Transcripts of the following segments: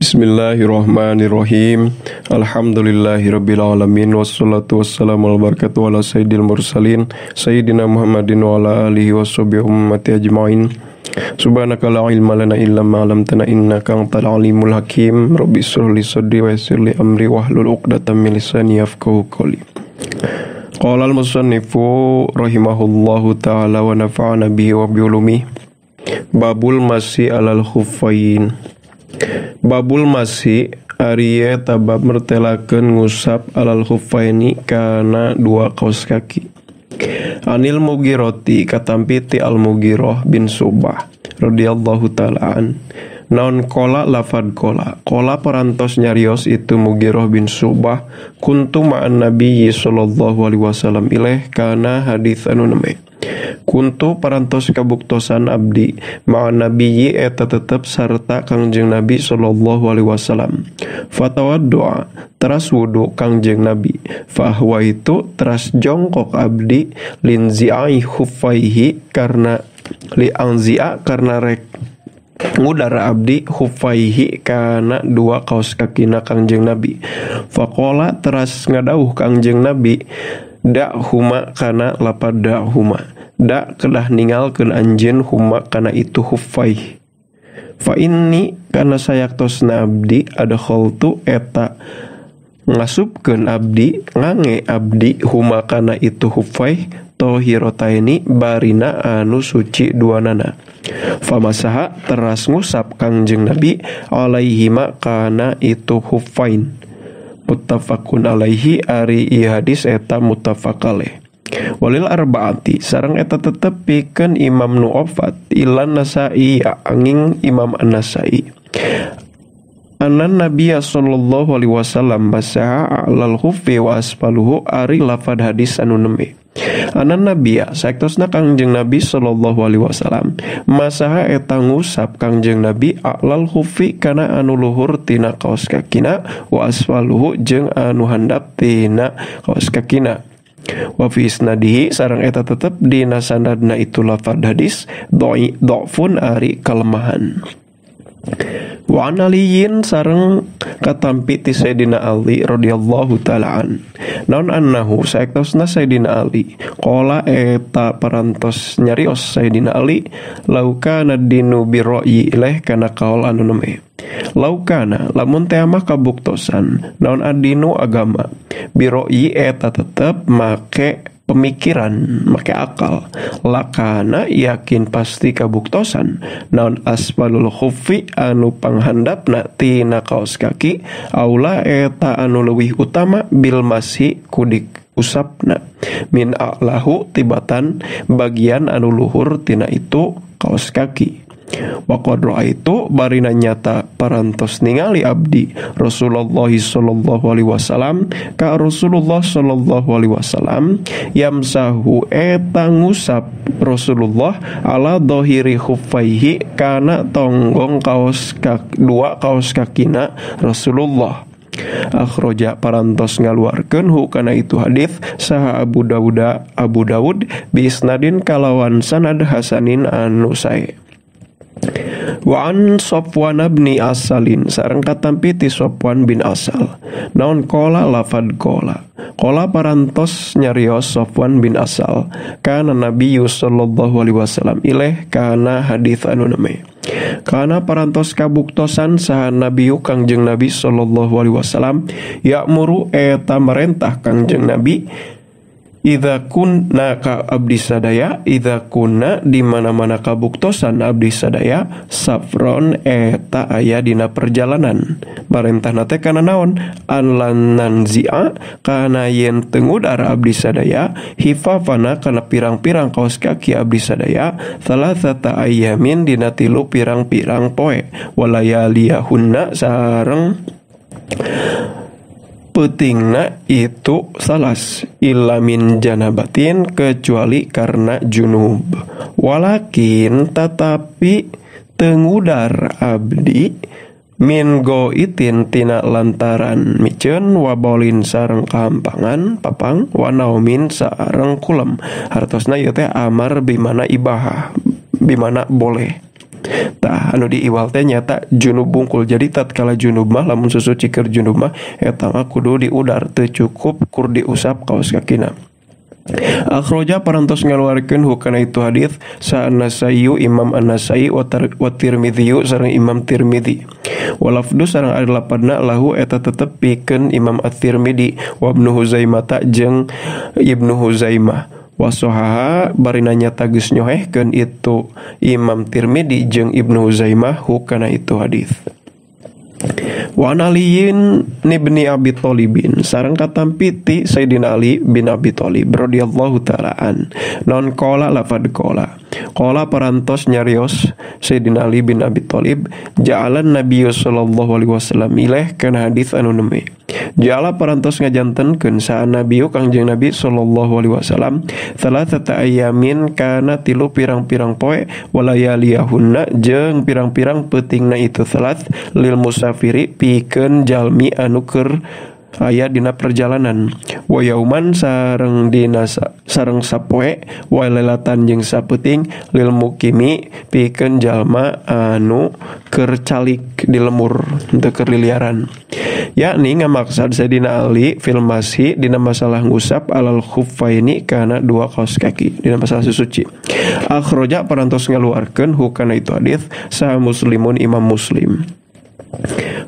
Bismillahirrahmanirrahim. Alhamdulillahirrabbilalamin. Wassalatu wassalamu ala barakatuh ala sayyidil mursalin Sayyidina Muhammadin wa ala alihi washabihi ummati ajma'in. Subhanaka la ilma lana illa ma 'allamtana innaka antal alimul hakim. Rabbi shrah li sadri wa yassir li amri wahlul 'uqdatam min lisani yafqahu qawli. Qala al-musannifu rahimahullahu ta'ala wa nafa'ana bihi wa bi ulumihi. Babul masih alal khuffain. Babul masih Arya tabab mertelakeun ngusap alal khuffaini kana dua kaos kaki. Anil Mughirati katampi ti al Mughirah bin Subah radhiyallahu ta'ala an. Naon kola lafad kola parantos nyarios itu Mughirah bin Subah kuntu ma'an nabiyyi sallallahu alaihi wasallam ilaih kana hadits anu neme. Kuntu parantos kabuktosan abdi ma'an nabiyyi eta tetep sarta Kangjeng Nabi sallallahu alaihi wasallam. Fatawaddoa teras wudu Kangjeng Nabi. Fahwa itu teras jongkok abdi linzi'ai khuffaihi karena li'angzi'a karena rek ngudara abdi khuffaihi kana dua kaos kakina Kangjeng Nabi. Faqala teras ngadauh Kangjeng Nabi da huma kana lapad da huma. Da kedah ninggalkeun anjeun huma kana itu khuffai. Fa inni kana sayaktosna abdi ada kholtu eta ngasupkeun abdi ngange abdi huma kana itu khuffai tohirotaini barina anu suci duanana. Famasaha teras ngusap Kangjeng Nabi alaihima kana itu khuffain. Muttafaqun alaihi ari ieu hadis eta muttafaq alaih. Walil arba'ati sareng eta tetep pikeun Imam nu ofat ilan Nasai angin Imam An-Nasai. Anan Nabiya sallallahu alaihi wasallam masaha alal khuffi wa asfaluhu ari lafad hadis anu neme. Anan Nabiya saektosna Kangjeng Nabi sallallahu alaihi wasallam masaha eta ngusap Kangjeng Nabi alal khuffi kana anu luhur tina kaos kakina wa asfaluhu jeung anu handap tina kaos kakina. Wa fi isnadihi sareng eta tetep dina sanadna itu lafad hadis dha'fun ari kelemahan. Wa an aliyin sareng katampi ti Sayyidina Ali radhiyallahu ta'ala an. Naon annahu saektosna Sayyidina Ali qala eta parantos nyarios Sayyidina Ali laukana dinu birra'yi ilaih kana kaul anu neme. Laukana lamun teh mah kabuktosan naon adinu agama birra'yi eta tetep make pemikiran, make akal. Lakana yakin pasti kabuktosan naon asfalul khuffi anu panghandapna tina kaos kaki aula eta anu leuwih utama bil masih kudik usapna min a'lahu tibatan bagian anu luhur tina itu kaos kaki. Wa qad ra'aitu barina nyata parantos ningali abdi Rasulullah sallallahu alaihi wasallam ka Rasulullah sallallahu alaihi wasallam yamsahu eta ngusap Rasulullah ala dhahiri khuffaihi kana tonggong dua kaos kakina Rasulullah. Akhroja parantos ngaluarkeun hu kana itu hadis saha Abu Dawud bi isnadin kalawan sanad hasanin anu sae. Wa an Safwan bin Asalin sareng katampi ti Safwan bin Asal. Naon kola lafad kola parantos nyarios Safwan bin Asal kana Nabi sallallahu alaihi wasallam ilaih kana hadits anu neme. Kana parantos kabuktosan saha Nabi Kangjeng Nabi sallallahu alaihi wasallam ya'muru eta merentah Kangjeng Nabi idza kunna ka abdi sadaya idza kunna di mana-mana kabuktosan abdi sadaya safron eta aya dina perjalanan marentahna teh kana naon anlan zia kana yen tengudar abdi sadaya hifafana kana pirang-pirang kaos kaki abdi sadaya salasata ayamin dina 3 pirang-pirang poe walayaliyahunna sareng petingna itu salas ilamin janabatin kecuali karena junub. Walakin tetapi tengudar abdi min goitin tina lantaran miceun wabolin sareng kahampangan papang wanaumin sareng kulem. Hartosna ieu teh amar bimana ibahah bimana boleh. Tak tah anu diiwal teh nyata junub bungkul. Jadi tatkala junub mah lamun susuci keur junub mah eta mah kudu diudar teu cukup kur diusap kaos kakina. Akhroja parantos ngaluarkeun hukana itu hadis sa An-Nasai Imam An-Nasai wa Tirmidzi sareng Imam Tirmidzi. Walafdu sareng ari lapadna lahu eta tetep pikeun Imam At-Tirmidzi wa Ibnu Huzaimah jeung Ibnu Huzaimah. Wasohaha barina nyata geus nyohehkeun itu Imam Tirmidzi jeung Ibnu Huzaimah hukana itu hadis. Wa Aliyin ibni Abi Thalibin sareng katampi ti Sayyidina Ali bin Abi Thalib radhiyallahu taala an non qala lafad qala parantos nyarios Sayyidina Ali bin Abi Thalib ja'alan Nabiyyu sallallahu alaihi wasallam ilaih kana hadis anu neme ja'ala parantos ngajantenkeun sa Nabiyyu Kangjeng Nabi sallallahu alaihi wasallam salasata ayamin kana tilu pirang-pirang poe walayaliyahunna jeung pirang-pirang peutingna itu salat lil musafiri pikeun jalmi anu keur aya dina perjalanan wa yauman sareng dina sareng sapoe wa lailatan jeung sapeuting lil mukimi pikeun jalma anu keur calik di lemur teu keur liliaran. Yakni ngamaksad Sayyidina Ali fil masih dina masalah ngusap alal khuffaini kana dua kaos kaki dina masalah susuci. Akhroja parantos ngaluarkeun hukana itu hadis sa Muslimun Imam Muslim.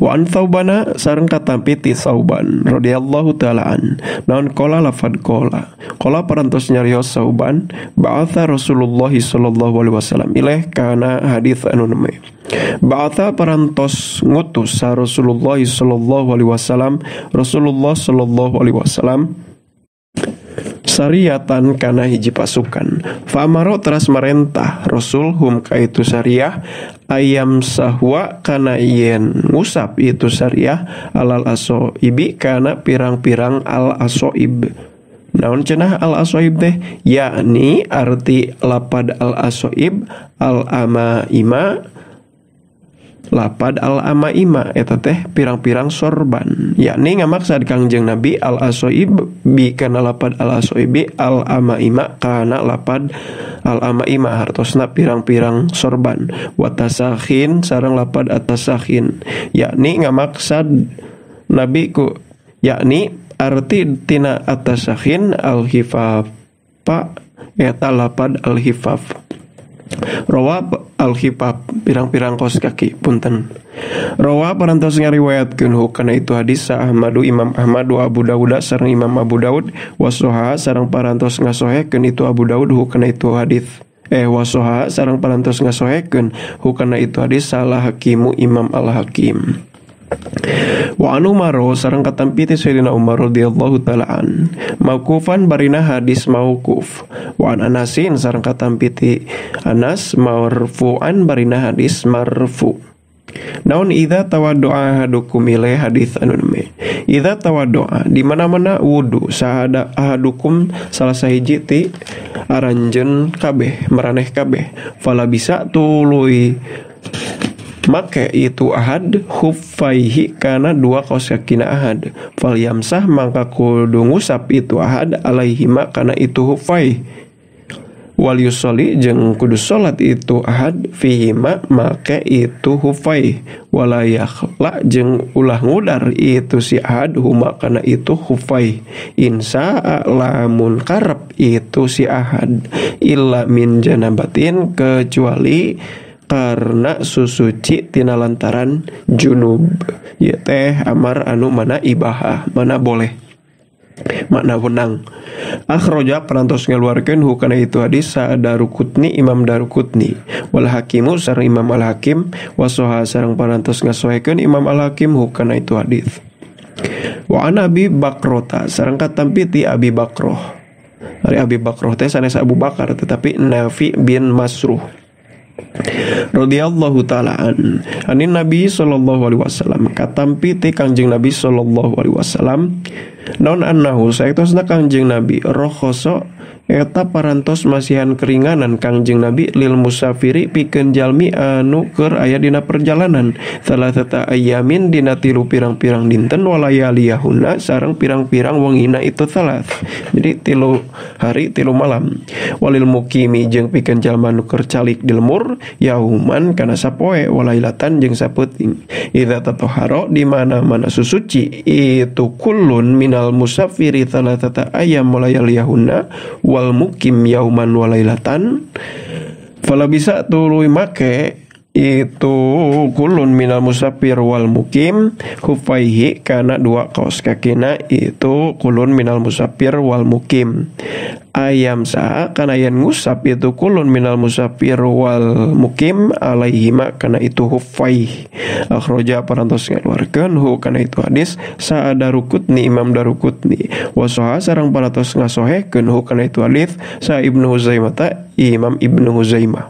Wa an Thawbana sareng katampi ti Thawban radhiyallahu taala an naon qala lafad qala parantos nyarios Thawban ba'atha Rasulullah sallallahu alaihi wasallam ilaih kana hadis anu neme ba'atha parantos ngutus sa Rasulullah sallallahu alaihi wasallam sariyatan kana hiji pasukan famaro teras marentah Rasul hum ka itu sariyah ayam sahwa kana yen ngusap itu sariyah alal asoibi kana pirang-pirang al asoib. Naon cenah al asoib teh yakni arti lapad al asoib al amaima lapad al-amaima eta teh pirang-pirang sorban yakni ngamaksad Kangjeng Nabi al-asoib bi kana lapad al-asoibi al-amaima kana lapad al-amaima hartosna pirang-pirang sorban watasakhin sareng lapad atasakhin yakni ngamaksad Nabi ku yakni arti tina atasakhin al-hifaf eta lapad al-hifaf. Rawa al-hifaf pirang-pirang kos kaki punten. Rawa parantos ngariwayatkeun hukana itu hadis sa Ahmadu Imam Ahmad wa Abu Dawud sareng Imam Abu Daud wasoha sareng parantos ngasohekeun itu Abu Daud hukana itu hadis wasoha sareng parantos ngasohekeun hukana itu hadis salah hakimu Imam Al-Hakim. Wa anu maro sareng katampi ti Sayyidina Umar radhiyallahu taala an mauqufan barina hadis mauquf wa an Anasin sareng katampi ti Anas marfu'an barina hadis marfu. Naon idza tawaddoa ahadukum ilai hadis anu neme idza tawaddoa di mana-mana wudu sahada ahadukum salah sahiji ti aranjeun kabeh maraneh kabeh fala bisa tuluy make itu ahad khuffaihi kana dua kaos kakina ahad fal yamsah mangka kudu ngusap itu ahad alaihima kana itu khuffai wal yusolli jeung kudu salat itu ahad fihima make itu khuffai wala yakhla jeung ulah ngudar itu si ahad huma kana itu khuffai insya lamun karep itu si ahad illa min janabatin kecuali karena susuci tina lantaran junub ya teh amar anu mana ibahah mana boleh makna wenang. Akhroja parantos ngaluarkeun hukana itu hadis sa Darukutni Imam Darukutni wal Hakimu sareng Imam Al-Hakim wasoha sareng parantos ngasohekeun Imam Al-Hakim hukana itu hadis. Wa an Abi Bakrota sareng katampi ti Abi Bakroh ari Abi Bakroh teh sanes Abu Bakar tetapi Nafi bin Masruh radhiyallahu taala anin Nabi sallallahu alaihi wasallam katampi ti Kangjeng Nabi sallallahu alaihi wasallam naon annahu saektosna Kangjeng Nabi rohoso eta parantos masihan keringanan Kangjeng Nabi lil musafiri pikeun jalmi anu keur aya dina perjalanan salasata ayamin dina 3 pirang-pirang dinten walayaliyahuna sareng pirang-pirang wengina itu salas. Jadi 3 hari 3 malam. Walil mukimi jeung pikeun jalma nu keur calik di lemur yauman kana sapoe walailatan jeung sapeuting. Idza tatahhara di mana-mana susuci itu kullun minal musafiri salasata ayam walayaliyahuna wal mukim yauman walailatan fala bisa tuluy make itu kulun minal musafir wal mukim hufaihi kana 2 kaos kakina itu kulun minal musafir wal mukim ayam sa kana yen ngusap itu kulun minal musafir wal mukim alaihima kana itu hufaih akhraja parantos ngaluarkeun hu kana itu hadis sa Darukutni Imam Darukutni wasoha sareng parantos ngasohehkeun hu kana itu hadis sa Ibnu Huzaimah Imam Ibnu Huzaimah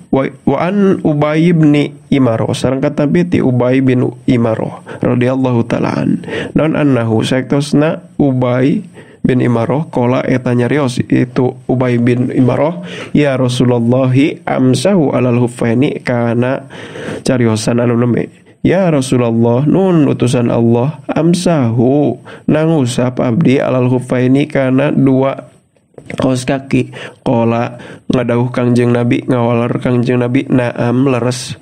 wa an Ubay bin Imaroh sareng katabi ti Ubay bin Imaroh radhiyallahu ta'ala an non annahu saktosna Ubay bin Imaroh qala eta nyarios itu Ubay bin Imaroh ya Rasulullah amsahu alal huffaini kana cariosan anu neme ya Rasulullah nun utusan Allah amsahu nangusap abdi alal huffaini kana 2 kaos kaki qala ngadauh Kangjeng Nabi ngawalar Kangjeng Nabi naam leres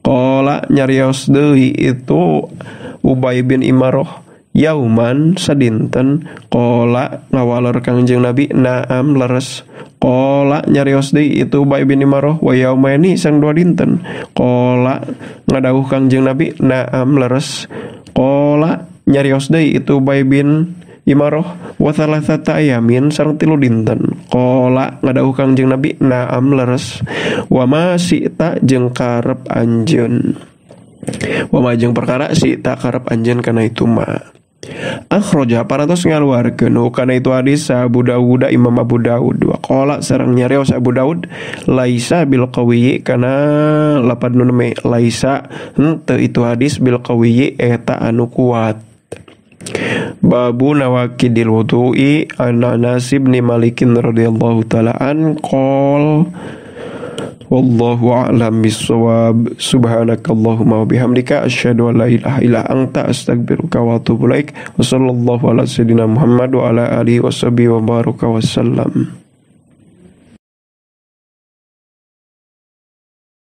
qala nyarios deui itu Ubay bin Imaroh yauman sadinten qala ngawalar Kangjeng Nabi naam leres qala nyarios deui itu Ubay bin Imaroh wa yaumani sang 2 dinten qala ngadauh Kangjeng Nabi naam leres qala nyarios deui itu Ubay bin Imaroh wa salasata ayamin sareng 3 dinten qala ngadauh Kangjeng Nabi naam leres wa ma sita jeung karep anjeun wa ma jeung perkara sita karep anjeun kana itu ma akhraja parantos ngaluarkeun kana itu hadis Abu Dawud Imam Abu Dawud wa qala sareng nyarios Abu Dawud laisa bil qawiyyi kana lapad nu neme laisa henteu itu hadis bil qawiyyi eta anu kuat. Babu nawakidil wudu'i an Anas bin Malikin radhiyallahu ta'ala an qol wallahu a'lam bissawab subhanakallahumma wa bihamdika asyhadu an la ilaha illa anta astaghfiruka wa atubu ilaik wa sallallahu ala sayidina Muhammad wa ala alihi washabihi wa baraka wasallam.